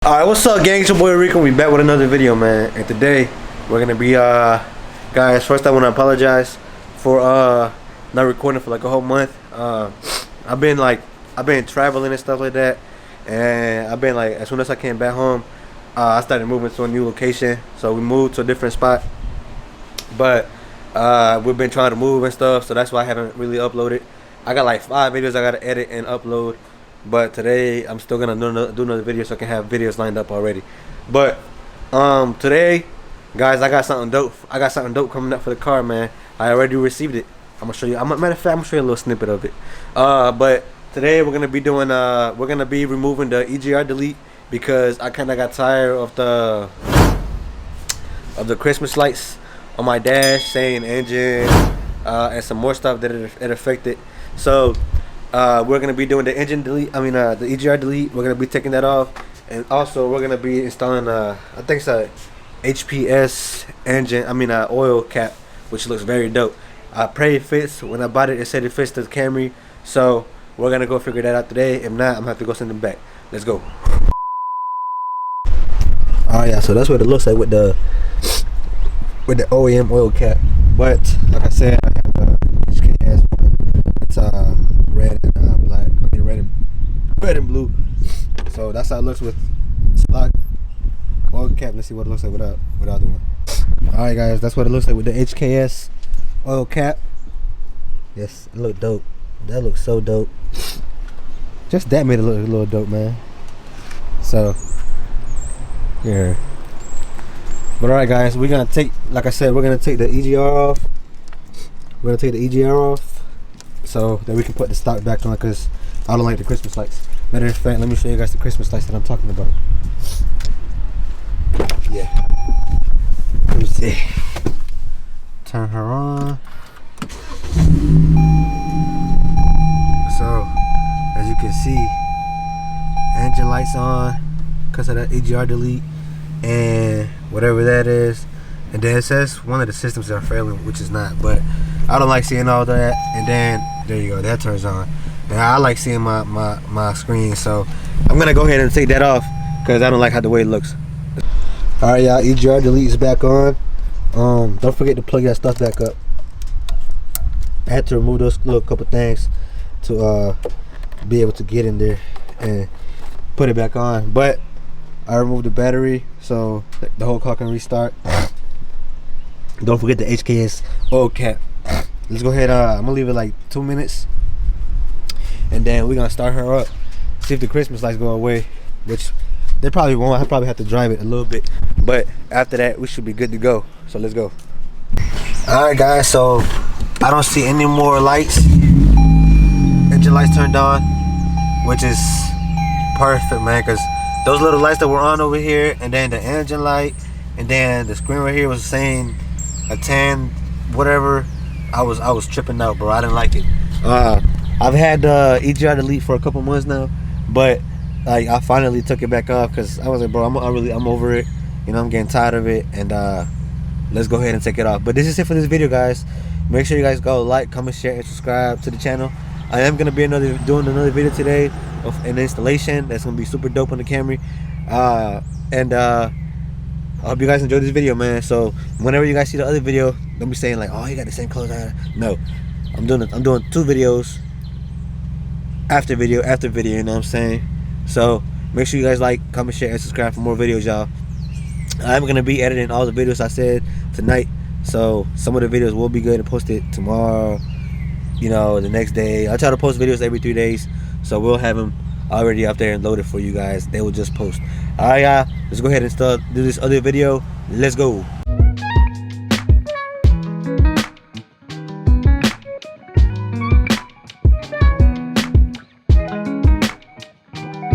Alright, what's up, gang? It's your boy Rico. We back with another video, man. And today we're gonna be guys, first I wanna apologize for not recording for like a whole month. I've been traveling and stuff like that, and I've been like, as soon as I came back home, I started moving to a new location. So we moved to a different spot, but we've been trying to move and stuff, so that's why I haven't really uploaded. I got like 5 videos I gotta edit and upload, but today I'm still gonna do another video so I can have videos lined up already. But today, guys, I got something dope coming up for the car, man. I already received it. I'm gonna show you. Matter of fact, I'm gonna show you a little snippet of it. But today we're gonna be doing removing the EGR delete, because I kind of got tired of the Christmas lights on my dash saying engine and some more stuff that it affected. So we're gonna be doing the engine delete. The EGR delete. We're gonna be taking that off, and also we're gonna be installing I think it's a HPS engine. Oil cap, which looks very dope. I pray it fits. When I bought it, it said it fits the Camry. So we're gonna go figure that out today. If not, I'm gonna have to go send them back. Let's go. Alright, yeah. So that's what it looks like with the OEM oil cap. But like I said, I got the HKS one. It's red and black. Red and blue. So that's how it looks with stock oil cap. Let's see what it looks like without the one. Alright, guys, that's what it looks like with the HKS oil cap. Yes, it looked dope. That looks so dope. Just that made it look a little dope, man. So yeah. But alright, guys, we're gonna take, like I said, we're gonna take the EGR off. We're gonna take the EGR off so that we can put the stock back on, because I don't like the Christmas lights. Matter of fact, let me show you guys the Christmas lights that I'm talking about. Yeah. Let me see. Turn her on. So, as you can see, engine lights on because of that EGR delete and whatever that is. And then it says one of the systems are failing, which is not, but I don't like seeing all that. And then there you go, that turns on. And I like seeing my screen, so I'm gonna go ahead and take that off because I don't like how the way it looks. Alright, y'all, EGR delete is back on. Don't forget to plug that stuff back up. I had to remove those little couple things to be able to get in there and put it back on, but I removed the battery so the whole car can restart. Don't forget the HKS oil cap. Let's go ahead. I'm gonna leave it like 2 minutes, and then we're gonna start her up, see if the Christmas lights go away, which they probably won't. I probably have to drive it a little bit, but after that we should be good to go. So let's go. Alright, guys, so I don't see any more lights. Engine lights turned on, which is perfect, man, because those little lights that were on over here, and then the engine light, and then the screen right here was saying a 10 whatever. I was tripping out, bro. I didn't like it. I've had EGR delete for a couple months now, but like I finally took it back off because I was like, bro, I'm over it. You know, I'm getting tired of it, and let's go ahead and take it off. But this is it for this video, guys. Make sure you guys go like, comment, share, and subscribe to the channel. I am gonna be doing another video today of an installation that's gonna be super dope on the Camry. I hope you guys enjoyed this video, man. So whenever you guys see the other video, don't be saying like, oh, you got the same clothes. No, I'm doing 2 videos after video, you know what I'm saying? So make sure you guys like, comment, share, and subscribe for more videos, y'all. I'm gonna be editing all the videos I said tonight, so some of the videos will be good and posted tomorrow, you know, the next day. I try to post videos every 3 days, so we'll have them already up there and loaded for you guys. They will just post. Alright, y'all, let's go ahead and do this other video. Let's go.